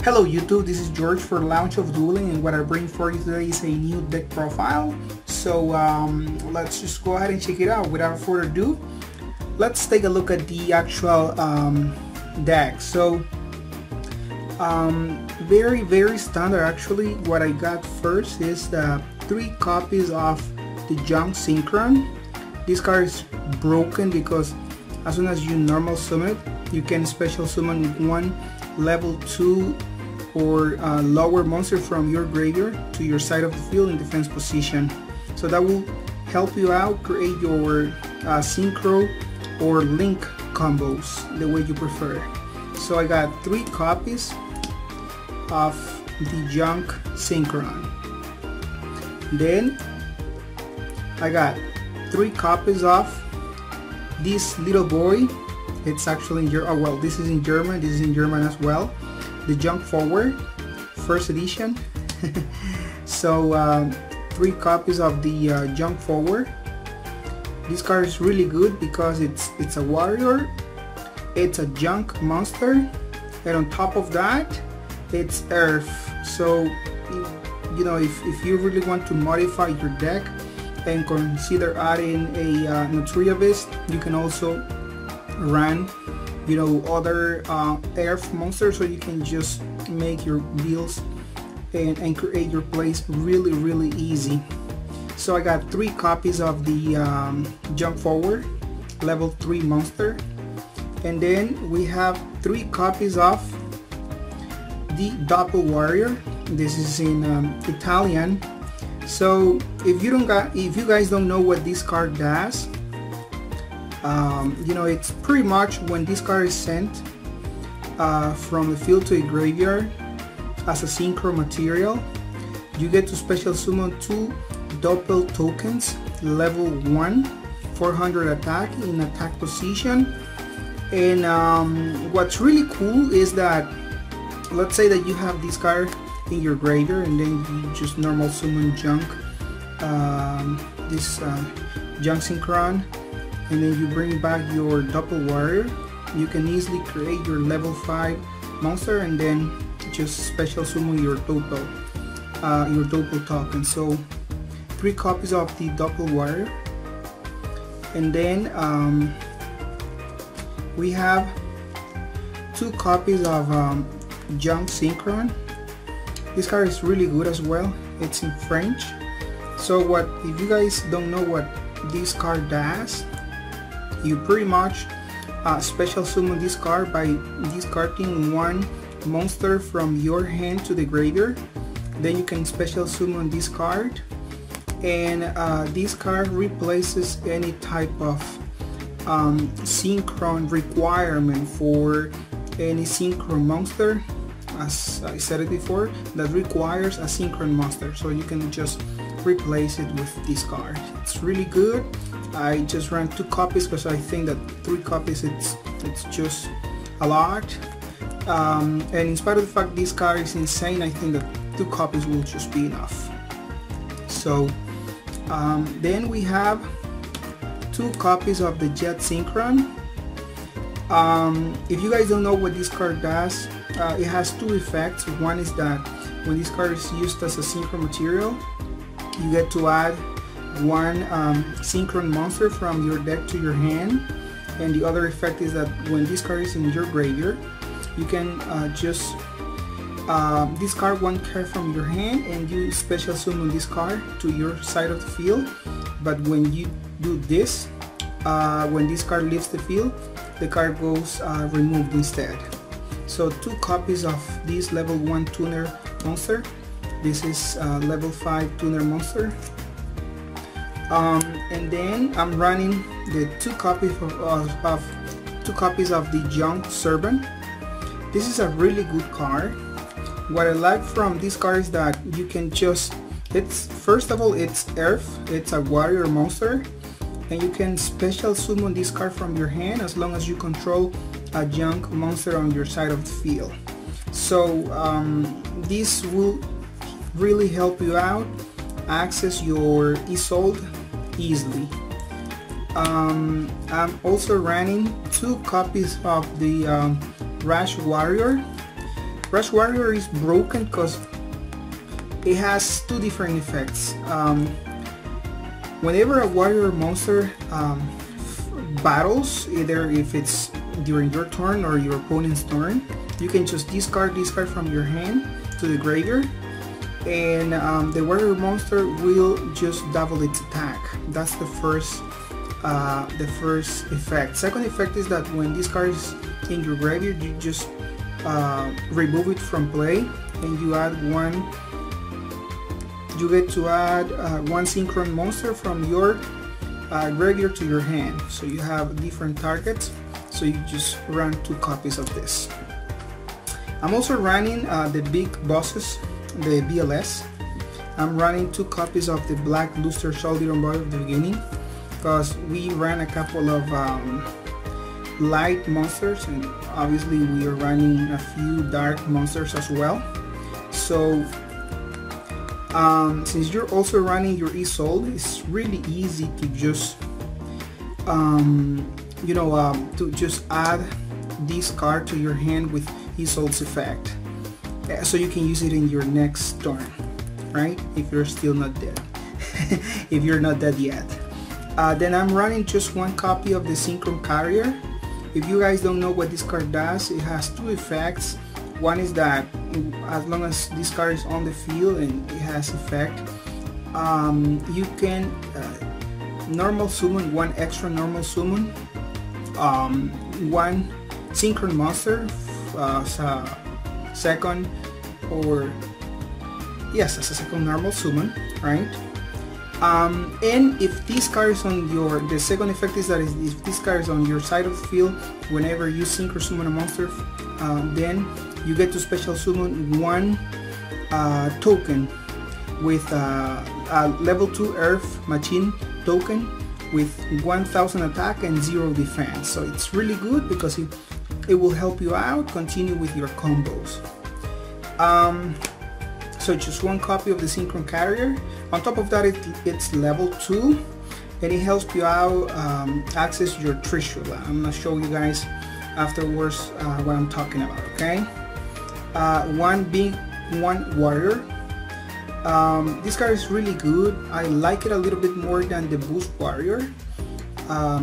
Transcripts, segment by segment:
Hello YouTube, this is George for Launch of Dueling, and what I bring for you today is a new deck profile. So let's just go ahead and check it out. Without further ado, let's take a look at the actual deck. So very standard actually. What I got first is the 3 copies of the Junk Synchron. This card is broken because as soon as you normal summon it, you can special summon one level 2 or lower monster from your graveyard to your side of the field in defense position. So that will help you out create your synchro or link combos the way you prefer. So I got 3 copies of the Junk Synchron. Then I got 3 copies of this little boy. It's actually in German. Oh well, this is in German. This is in German as well. The Junk Forward, first edition. So 3 copies of the Junk Forward. This card is really good because it's a warrior, it's a junk monster, and on top of that, it's Earth. So you know, if you really want to modify your deck and consider adding a Nutria Beast, you can also run, you know, other Earth monsters, so you can just make your builds and create your plays really easy. So I got 3 copies of the Jump Forward level 3 monster, and then we have 3 copies of the Doppel warrior. This is in Italian. So if you guys don't know what this card does, you know, it's pretty much when this card is sent from the field to a graveyard as a synchro material, you get to special summon 2 Doppel tokens, level 1, 400 attack in attack position. And what's really cool is that, let's say that you have this card in your graveyard and then you just normal summon Junk, this Junk Synchron, and then you bring back your Doppel warrior. You can easily create your level 5 monster and then just special summon your Doppel token. So 3 copies of the Doppel warrior, and then we have 2 copies of Junk Synchron. This card is really good as well. It's in French. So if you guys don't know what this card does, you pretty much special summon this card by discarding 1 monster from your hand to the graveyard. Then you can special summon this card, and this card replaces any type of synchron requirement for any synchron monster, as I said it before, that requires a synchron monster. So you can just replace it with this card. It's really good. I just ran 2 copies because I think that 3 copies it's just a lot, and in spite of the fact this card is insane, I think that 2 copies will just be enough. So then we have 2 copies of the Jet Synchron. If you guys don't know what this card does, it has 2 effects. One is that when this card is used as a synchron material, you get to add 1 synchron monster from your deck to your hand, and the other effect is that when this card is in your graveyard, you can just discard 1 card from your hand and you special summon this card to your side of the field. But when you do this, when this card leaves the field, the card goes removed instead. So 2 copies of this level 1 tuner monster. This is level 5 tuner monster. And then I'm running the 2 copies of the Junk Servant. This is a really good card. What I like from this card is that you can just, first of all, it's Earth, it's a warrior monster, and you can special summon this card from your hand as long as you control a Junk monster on your side of the field. So this will really help you out access your Isolde easily. I'm also running 2 copies of the Rash Warrior. Rush Warrior is broken because it has two different effects. Whenever a warrior monster battles, either if it's during your turn or your opponent's turn, you can just discard this card from your hand to the graveyard, and the warrior monster will just double its attack. That's the first effect. Second effect is that when this card is in your graveyard, you just remove it from play, and you add one. You get to add one synchron monster from your graveyard to your hand. So you have different targets. So you just run 2 copies of this. I'm also running the big bosses, the BLS. I'm running 2 copies of the Black Luster Soldier on board at the beginning, because we ran a couple of light monsters, and obviously we are running a few dark monsters as well. So since you're also running your Isolde, it's really easy to just to just add this card to your hand with Isolde's effect, so you can use it in your next turn, right? If you're still not dead. If you're not dead yet. Then I'm running just 1 copy of the Synchron Carrier. If you guys don't know what this card does, it has 2 effects. One is that as long as this card is on the field and it has effect, you can normal summon 1 extra normal summon, 1 synchron monster as a second, or yes, as a second normal summon, right? And if this card is on your, the second effect is that if this card is on your side of the field, whenever you synchro summon a monster, then you get to special summon 1 token with a level 2 Earth Machine token with 1000 attack and 0 defense. So it's really good because it will help you out continue with your combos. So just 1 copy of the Synchron Carrier. On top of that, it's level 2, and it helps you out access your Trishula. I'm gonna show you guys afterwards what I'm talking about, okay? 1 warrior. This card is really good. I like it a little bit more than the Boost Warrior.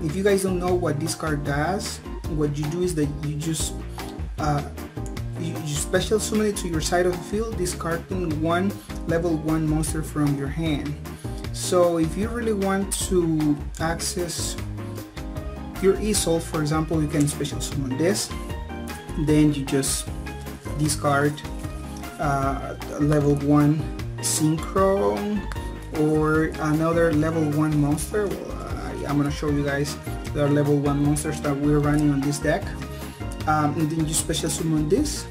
If you guys don't know what this card does, what you do is that you just you special summon it to your side of the field, discarding 1 level 1 monster from your hand. So if you really want to access your Isolde, for example, you can special summon this, then you just discard level 1 synchron or another level 1 monster. Well, I'm gonna show you guys the level 1 monsters that we're running on this deck, and then you special summon this,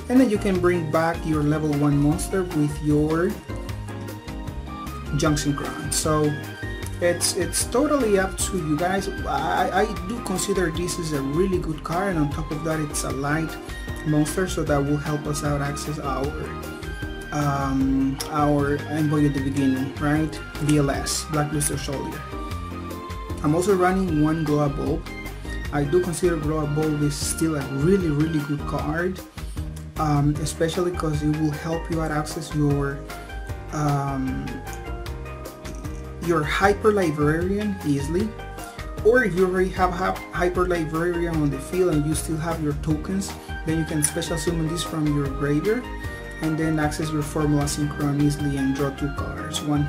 and then you can bring back your level 1 monster with your junk synchron. So it's totally up to you guys. I do consider this is a really good card, and on top of that, it's a light monster, so that will help us out access our envoy at the beginning, right? BLS, Black Luster Soldier. I'm also running 1 Glow Bulb. I do consider Glow Bulb is still a really good card, especially because it will help you out access your Hyper Librarian easily, or if you already have Hyper Librarian on the field and you still have your tokens, then you can special summon this from your graveyard and then access your Formula Synchron easily and draw 2 cards, one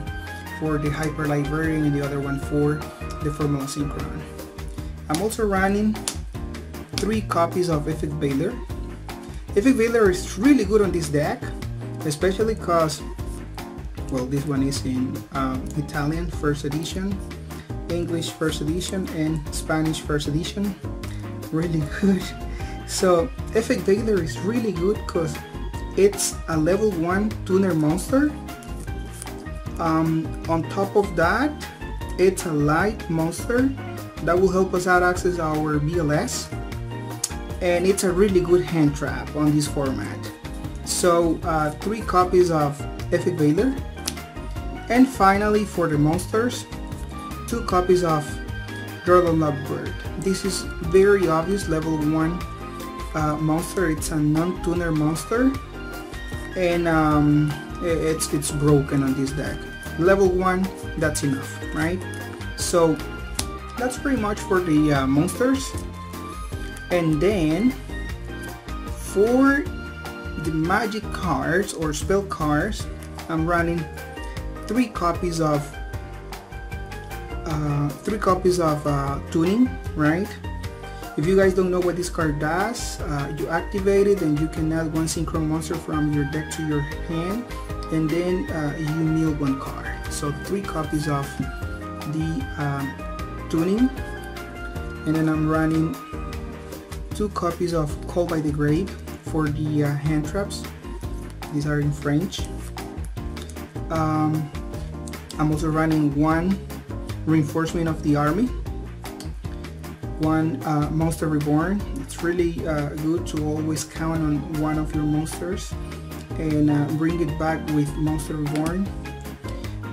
for the Hyper Librarian and the other one for the Formula Synchron. I'm also running 3 copies of Effect Veiler. Effect Veiler is really good on this deck, especially because, well, this one is in Italian first edition, English first edition, and Spanish first edition. Really good. So Effect Veiler is really good because it's a level 1 tuner monster. On top of that, it's a light monster that will help us out access our BLS, and it's a really good hand trap on this format. So 3 copies of Effect Veiler. And finally, for the monsters, 2 copies of Jordan Lovebird. This is very obvious level 1 monster. It's a non-tuner monster, and it's broken on this deck. Level 1, that's enough, right? So that's pretty much for the monsters. And then for the magic cards or spell cards, I'm running 3 copies of tuning, right? If you guys don't know what this card does, you activate it and you can add 1 synchro monster from your deck to your hand, and then you mill 1 card. So 3 copies of the tuning, and then I'm running 2 copies of Call by the Grave for the hand traps. These are in French. I'm also running 1 reinforcement of the army, 1 monster reborn. It's really good to always count on 1 of your monsters and bring it back with monster reborn,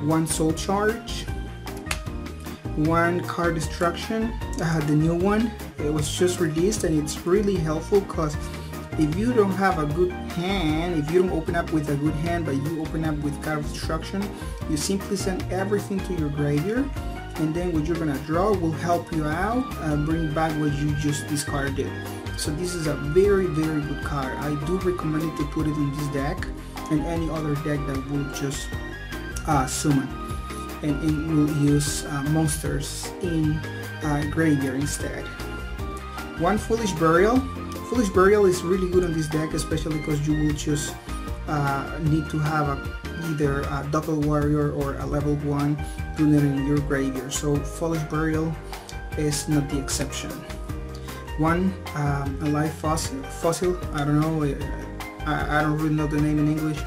1 soul charge, 1 card destruction, the new one. It was just released and it's really helpful because if you don't have a good hand, if you don't open up with a good hand but you open up with card destruction, you simply send everything to your graveyard, and then what you're gonna draw will help you out bring back what you just discarded. So this is a very good card. I do recommend it to put it in this deck and any other deck that will just summon and it will use monsters in graveyard instead. 1 Foolish Burial. Foolish Burial is really good on this deck, especially because you will just need to have either a Doppel warrior or a level 1 tuner in your graveyard. So Foolish Burial is not the exception. 1 Alive Fossil. I don't know. I don't really know the name in English.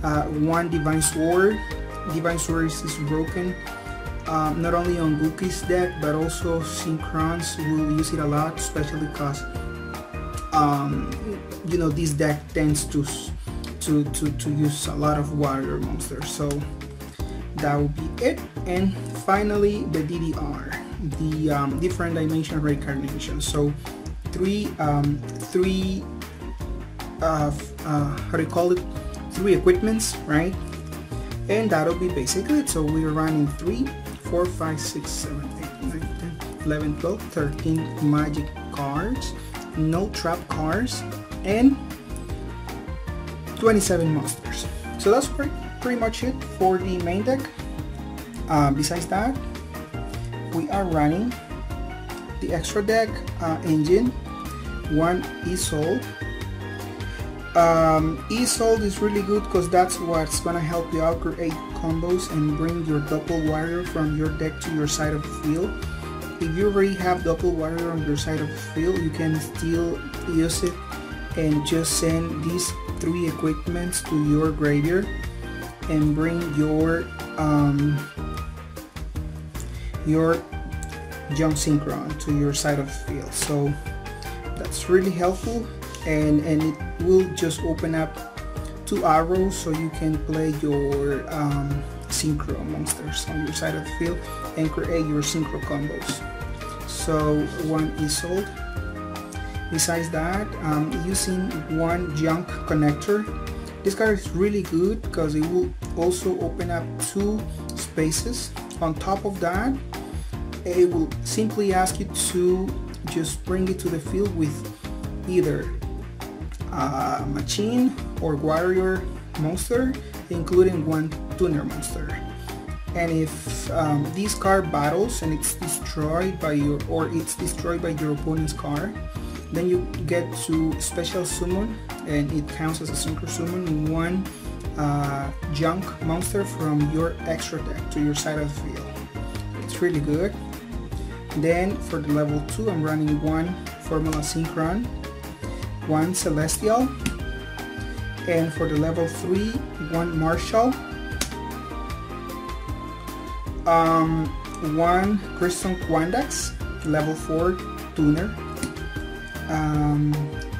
1 Divine Sword. Divine Sword is broken. Not only on Gookie's deck, but also Synchrons will use it a lot, especially because you know, this deck tends to use a lot of warrior monsters. So that will be it. And finally the DDR, the different dimension reincarnation. So 3 how do you call it, 3 equipments, right? And that'll be basically it. So we're running 3, 4, 5, 6, 7, 8, 9, 10, 11, 12, 13 magic cards, no trap cards, and 27 monsters. So that's pretty much it for the main deck. Besides that, we are running the extra deck engine, 1 Isolde. Isolde is really good because that's what's gonna help you out create combos and bring your Doppel warrior from your deck to your side of the field. If you already have Doppel warrior on your side of the field, you can still use it and just send these 3 equipments to your graveyard and bring your junk synchron to your side of the field. So that's really helpful, and it will just open up 2 arrows so you can play your synchro monsters on your side of the field and create your synchro combos. So 1 Isolde. Besides that, using 1 junk connector. This card is really good because it will also open up 2 spaces. On top of that, it will simply ask you to just bring it to the field with either machine or warrior monster, including 1 tuner monster. And if this card battles and it's destroyed by your opponent's card, then you get to special summon, and it counts as a synchro summon 1 junk monster from your extra deck to your side of the field. It's really good. Then for the level 2, I'm running 1 Formula Synchron, 1 Celestial, and for the level 3, 1 Marshall, 1 Crystal Quandax, level 4 tuner.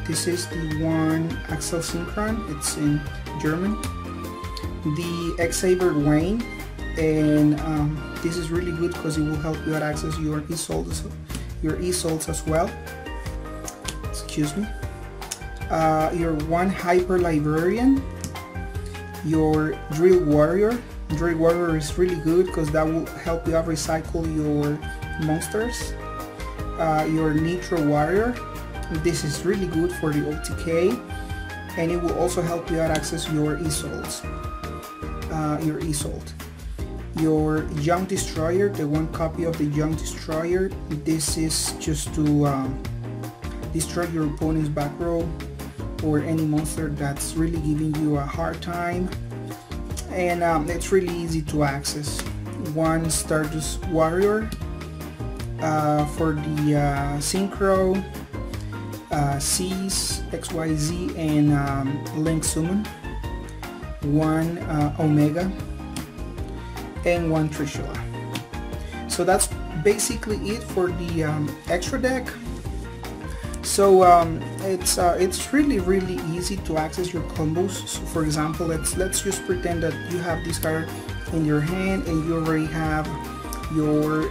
This is the 1 Axel Synchron, it's in German. The X-Saber Wayne, and this is really good because it will help you out access your Isoldes as well. Excuse me. your one hyper librarian, your drill warrior. Drill warrior is really good because that will help you out recycle your monsters. Your nitro warrior, this is really good for the OTK, and it will also help you out access your e-salts. Your junk destroyer, the one copy of the junk destroyer, this is just to destroy your opponent's back row or any monster that's really giving you a hard time, and it's really easy to access. One Stardust warrior for the synchro, C's, XYZ, and Link summon. One Omega, and one Trishula. So that's basically it for the extra deck. So it's really easy to access your combos. So for example, let's just pretend that you have this card in your hand and you already have your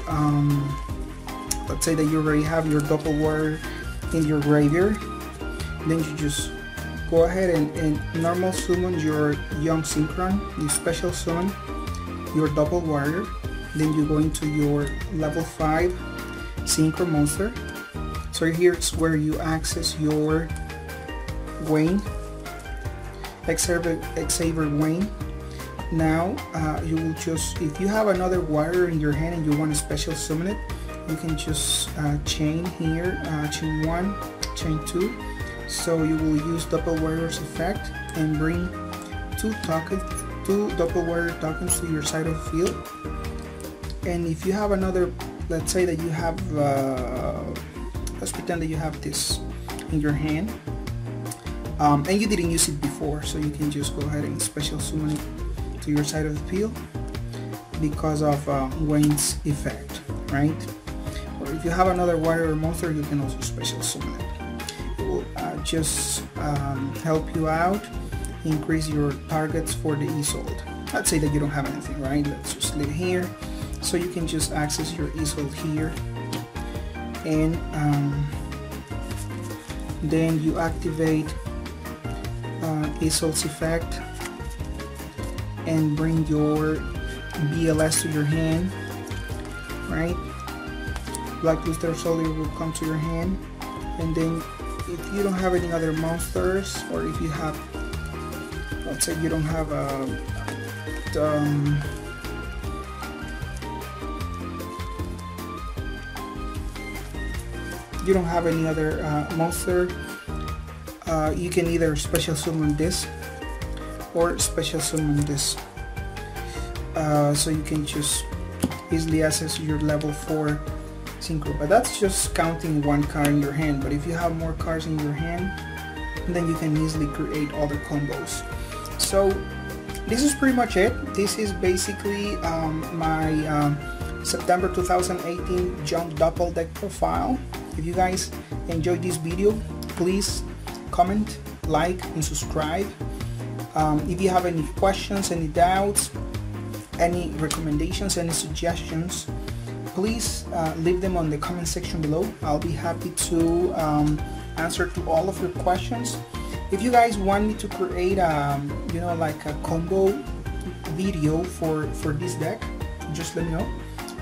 let's say that you already have your Doppel warrior in your graveyard. Then you just go ahead and normal summon your young synchron, you special summon your Doppel warrior, then you go into your level 5 synchro monster. So here's where you access your Wayne, Xavier Wayne. Now you will just, if you have another warrior in your hand and you want to special summon it, you can just chain here, chain 1, chain 2. So you will use Doppel warrior's effect and bring two Doppel warrior tokens to your side of the field. And if you have another, let's say that you have let's pretend that you have this in your hand and you didn't use it before, so you can just go ahead and special summon it to your side of the field because of Wayne's effect, right? Or if you have another warrior monster, you can also special summon it. It will just help you out, increase your targets for the e-salt. Let's say that you don't have anything, right? Let's just leave it here. So you can just access your e-salt here, and then you activate e-salt's effect and bring your BLS to your hand, right? Black Booster Soldier will come to your hand, and then if you don't have any other monsters, or if you have, let's say you don't have you don't have any other monster, you can either special summon this or special summon this. So you can just easily access your level 4 synchro, but that's just counting one card in your hand. But if you have more cards in your hand, then you can easily create other combos. So this is pretty much it. This is basically my September 2018 Junk Doppel deck profile. If you guys enjoyed this video, please comment, like, and subscribe. If you have any questions, any doubts, any recommendations, any suggestions, please leave them on the comment section below. I'll be happy to answer to all of your questions. If you guys want me to create you know, like a combo video for this deck, just let me know.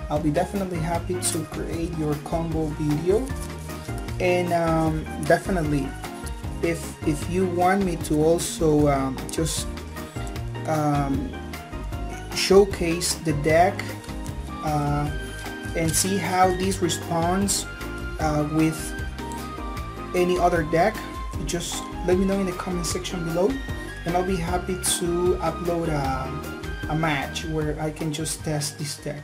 I'll be definitely happy to create your combo video. And definitely, if you want me to also just showcase the deck and see how this responds with any other deck, just let me know in the comment section below, and I'll be happy to upload a match where I can just test this deck.